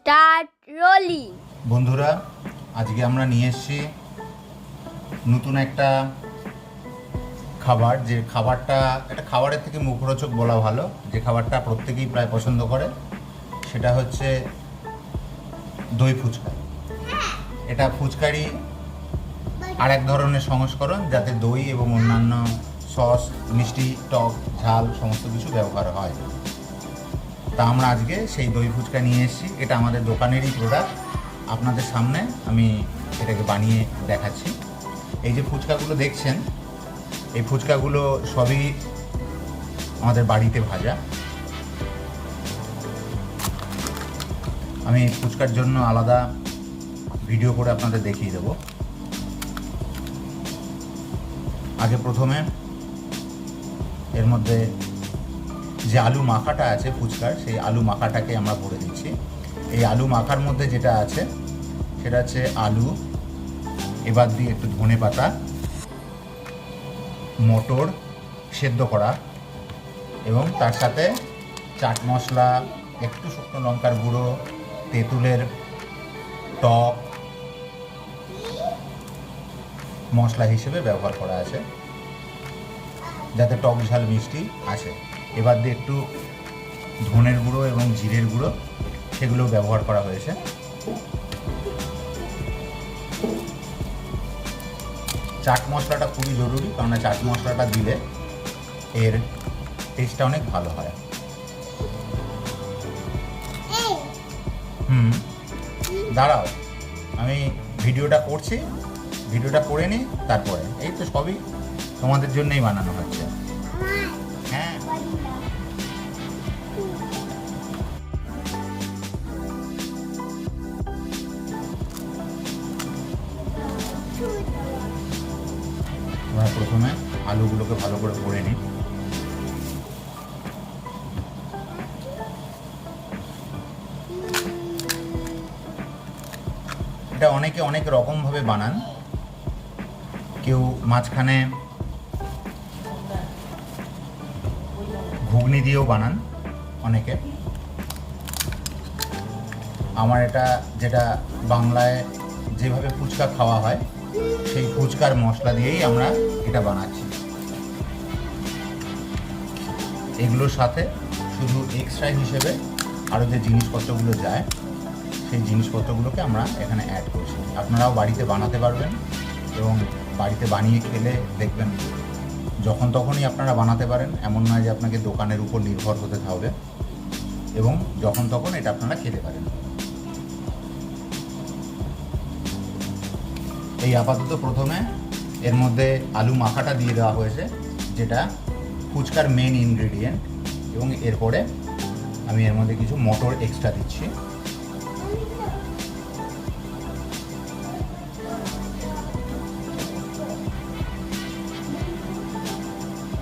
Start rolling. বন্ধুরা, আজকে আমরা নিয়ে এসেছি নতুন একটা খাবার। যে খাবারটা একটা খাবারের থেকে মুখরোচক বলা ভালো, যে খাবারটা প্রত্যেকেই প্রায় পছন্দ করে, সেটা হচ্ছে দই ফুচকা। এটা ফুচকারই আর এক ধরনের সংস্করণ, যাতে দই এবং অন্যান্য সস, মিষ্টি, টক, ঝাল সমস্ত কিছু ব্যবহার হয়। তা আমরা আজকে সেই দই ফুচকা নিয়ে এসেছি। এটা আমাদের দোকানেরই প্রোডাক্ট। আপনাদের সামনে আমি এটাকে বানিয়ে দেখাচ্ছি। এই যে ফুচকাগুলো দেখছেন, এই ফুচকাগুলো সবই আমাদের বাড়িতে ভাজা। আমি ফুচকার জন্য আলাদা ভিডিও করে আপনাদের দেখিয়ে দেব। আগে প্রথমে এর মধ্যে যে আলু মাখাটা আছে ফুচকার, সেই আলু মাখাটাকে আমরা ভরে দিচ্ছি। এই আলু মাখার মধ্যে যেটা আছে সেটা হচ্ছে আলু, এবার দিয়ে একটু ধনে পাতা, মটর সেদ্ধ করা, এবং তার সাথে চাট মশলা, একটু শুকনো লঙ্কার গুঁড়ো, তেঁতুলের টক মশলা হিসেবে ব্যবহার করা আছে, যাতে টক ঝাল মিষ্টি আসে। এবার দিয়ে একটু ধনের গুঁড়ো এবং জিরের গুঁড়ো, সেগুলো ব্যবহার করা হয়েছে। চাট মশলাটা খুবই জরুরি, কারণ চাট মশলাটা দিলে এর টেস্টটা অনেক ভালো হয়। দাঁড়াও, আমি ভিডিওটা করছি, ভিডিওটা করে নিই, তারপরে। এই তো সবই তোমাদের জন্যই বানানো হচ্ছে। হ্যাঁ, আমরা প্রথমে আলুগুলোকে ভালো করে ভরে নিই। এটা অনেকে অনেক রকমভাবে বানান। কেউ মাঝখানে ঘুগনি দিয়েও বানান অনেকে। আমার এটা যেটা বাংলায় যেভাবে ফুচকা খাওয়া হয়, সেই ফুচকার মশলা দিয়েই আমরা এটা বানাচ্ছি। এগুলোর সাথে শুধু এক্সট্রা হিসেবে আরও যে জিনিসপত্রগুলো যায়, সেই জিনিসপত্রগুলোকে আমরা এখানে অ্যাড করছি। আপনারাও বাড়িতে বানাতে পারবেন, এবং বাড়িতে বানিয়ে খেলে দেখবেন যখন তখনই আপনারা বানাতে পারেন। এমন নয় যে আপনাকে দোকানের উপর নির্ভর হতে হবে, এবং যখন তখন এটা আপনারা খেতে পারেন। এই আপাতত প্রথমে এর মধ্যে আলু মাখাটা দিয়ে দেওয়া হয়েছে, যেটা ফুচকার মেন ইনগ্রেডিয়েন্ট, এবং এরপরে আমি এর মধ্যে কিছু মটর এক্সট্রা দিচ্ছি।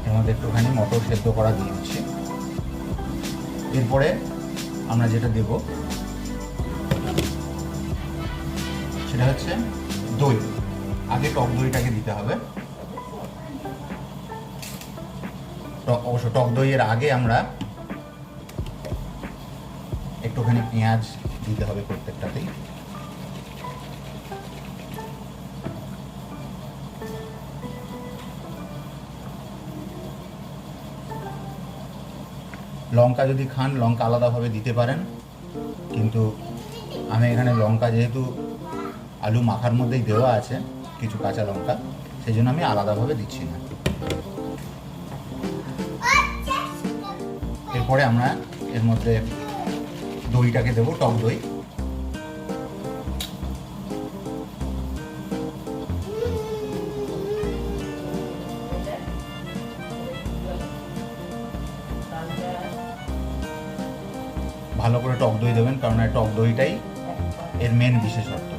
এর মধ্যে একটুখানি মটর সেদ্ধ করা দিয়ে দিচ্ছি। এরপরে আমরা যেটা দেব সেটা হচ্ছে দই। আগে টক দইটাকে দিতে হবে। অবশ্য টক দইয়ের আগে আমরা একটুখানি পেঁয়াজ দিতে হবে প্রত্যেকটাতেই। লঙ্কা যদি খান, লঙ্কা আলাদাভাবে দিতে পারেন, কিন্তু আমি এখানে লঙ্কা যেহেতু আলু মাখার মধ্যেই দেওয়া আছে কিছু কাঁচা লঙ্কা, সেই জন্য আমি আলাদাভাবে দিচ্ছি না। এরপরে আমরা এর মধ্যে দইটাকে দেবো, টক দই। ভালো করে টক দই দেবেন, কারণ এই টক দইটাই এর মেন বিশেষত্ব।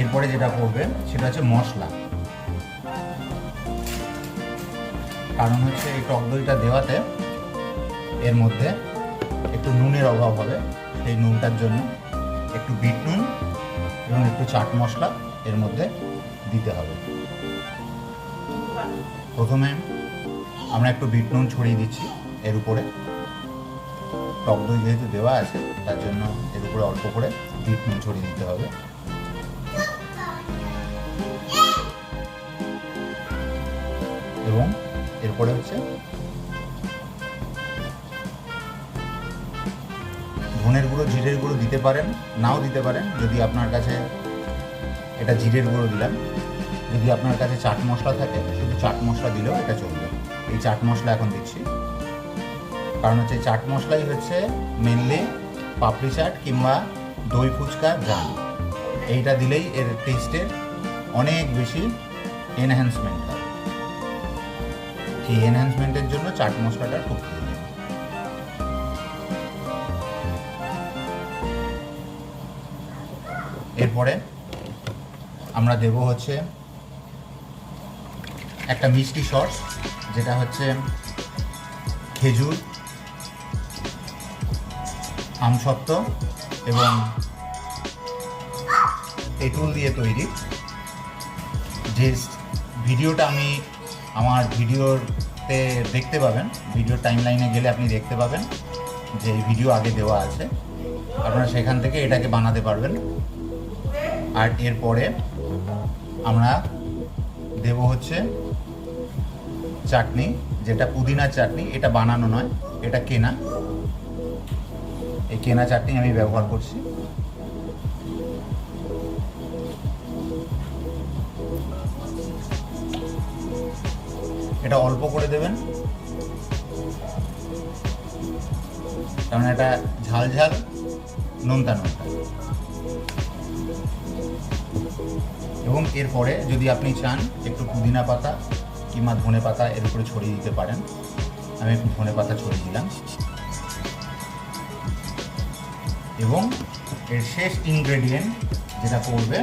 এরপরে যেটা করবে সেটা হচ্ছে মশলা। কারণ হচ্ছে এই টক দইটা দেওয়াতে এর মধ্যে একটু নুনের অভাব হবে, সেই নুনটার জন্য একটু বিট নুন, এবং একটু চাট মশলা এর মধ্যে দিতে হবে। প্রথমে আমরা একটু বিট নুন ছড়িয়ে দিচ্ছি এর উপরে। টক দই যেহেতু দেওয়া আছে তার জন্য এর উপরে অল্প করে বিট নুন ছড়িয়ে দিতে হবে। এবং এরপরে হচ্ছে ধনের গুঁড়ো, জিরের গুঁড়ো দিতে পারেন, নাও দিতে পারেন। যদি আপনার কাছে, এটা জিরের গুঁড়ো দিলাম, যদি আপনার কাছে চাট মশলা থাকে শুধু চাট মশলা দিলেও এটা চলবে। এই চাট মশলা এখন দিচ্ছি, কারণ হচ্ছে চাট মশলাই হচ্ছে মেনলি পাপড়ি চাট কিংবা দই ফুচকা জান। এইটা দিলেই এর টেস্টের অনেক বেশি এনহ্যান্সমেন্ট হয়। এই এনহ্যান্সমেন্টের জন্য চাট মশলাটা খুব প্রয়োজন। এরপরে আমরা দেব হচ্ছে একটা মিষ্টি সস, যেটা হচ্ছে খেজুর, আমসত্ত্ব এবং তেঁতুল দিয়ে তৈরি। যে ভিডিওটা আমি আমার ভিডিওতে দেখতে পাবেন, ভিডিও টাইমলাইনে গেলে আপনি দেখতে পাবেন যে এই ভিডিও আগে দেওয়া আছে, আপনারা সেখান থেকে এটাকে বানাতে পারবেন। আর এরপরে আমরা দেব হচ্ছে চাটনি, যেটা পুদিনার চাটনি। এটা বানানো নয়, এটা কেনা। এই কেনা চাটনি আমি ব্যবহার করছি। এটা অল্প করে দেবেন, কারণ এটা ঝাল ঝাল, নোনতা নোনতা। এবং এরপরে যদি আপনি চান একটু পুদিনা পাতা কিংবা ধনে পাতা এর উপরে ছড়িয়ে দিতে পারেন। আমি একটু ধনে পাতা ছড়িয়ে দিলাম। এবং এর শেষ ইনগ্রেডিয়েন্ট যেটা পড়বে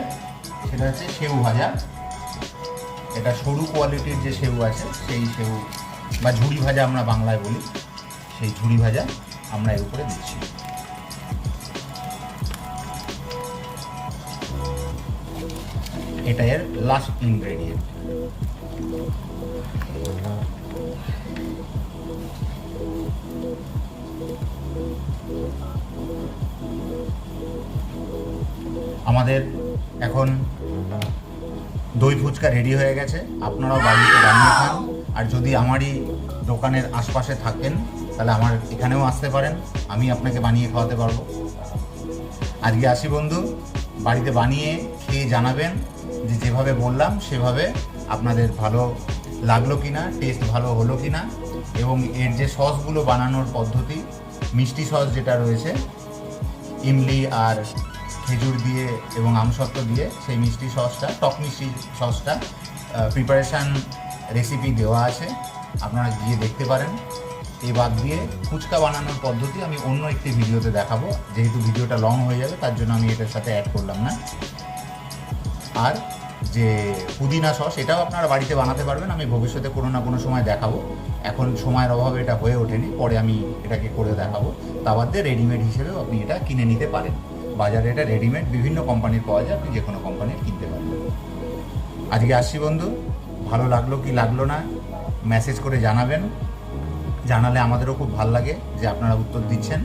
সেটা হচ্ছে সেউ ভাজা। এটা সরু কোয়ালিটির যে সেউ আছে, সেই সেউ বা ঝুড়ি ভাজা আমরা বাংলায় বলি, সেই ঝুড়ি ভাজা আমরা এর উপরে দিচ্ছি। এটা এর লাস্ট ইনগ্রেডিয়েন্ট। আমাদের এখন দই ফুচকা রেডি হয়ে গেছে। আপনারাও বাড়িতে বানিয়ে খান। আর যদি আমারই দোকানের আশপাশে থাকেন তাহলে আমার এখানেও আসতে পারেন, আমি আপনাকে বানিয়ে খাওয়াতে পারবো। আজকে আসি বন্ধু, বাড়িতে বানিয়ে খেয়ে জানাবেন যে যেভাবে বললাম সেভাবে আপনাদের ভালো লাগলো কিনা, টেস্ট ভালো হলো কিনা। এবং এর যে সসগুলো বানানোর পদ্ধতি, মিষ্টি সস যেটা রয়েছে ইমলি আর খেজুর দিয়ে এবং আমসত্ত্ব দিয়ে, সেই মিষ্টি সসটা, টক মিষ্টি সসটা প্রিপারেশান রেসিপি দেওয়া আছে, আপনারা গিয়ে দেখতে পারেন। এই বাদ দিয়ে ফুচকা বানানোর পদ্ধতি আমি অন্য একটি ভিডিওতে দেখাবো, যেহেতু ভিডিওটা লং হয়ে যাবে তার জন্য আমি এটার সাথে অ্যাড করলাম না। আর যে পুদিনা সস, এটাও আপনারা বাড়িতে বানাতে পারবেন, আমি ভবিষ্যতে কোনো না কোনো সময় দেখাবো। এখন সময়ের অভাবে এটা হয়ে ওঠেনি, পরে আমি এটাকে করে দেখাবো। তা বাদ দিয়ে রেডিমেড হিসেবেও আপনি এটা কিনে নিতে পারেন। বাজারে এটা রেডিমেড বিভিন্ন কোম্পানির পাওয়া যায়, আপনি যে কোনো কোম্পানির কিনতে পারবেন। আজকে আসছি বন্ধু, ভালো লাগলো কি লাগলো না মেসেজ করে জানাবেন। জানালে আমাদেরও খুব ভালো লাগে যে আপনারা উত্তর দিচ্ছেন।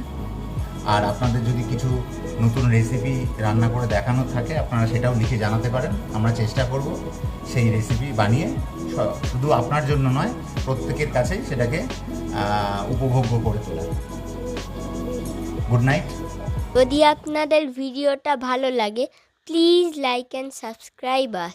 আর আপনাদের যদি কিছু নতুন রেসিপি রান্না করে দেখানোর থাকে আপনারা সেটাও লিখে জানাতে পারেন। আমরা চেষ্টা করব সেই রেসিপি বানিয়ে শুধু আপনার জন্য নয়, প্রত্যেকের কাছেই সেটাকে উপভোগ্য করে তোলা। Good night. যদি আপনাদের ভিডিওটা ভালো লাগে please like and subscribe us.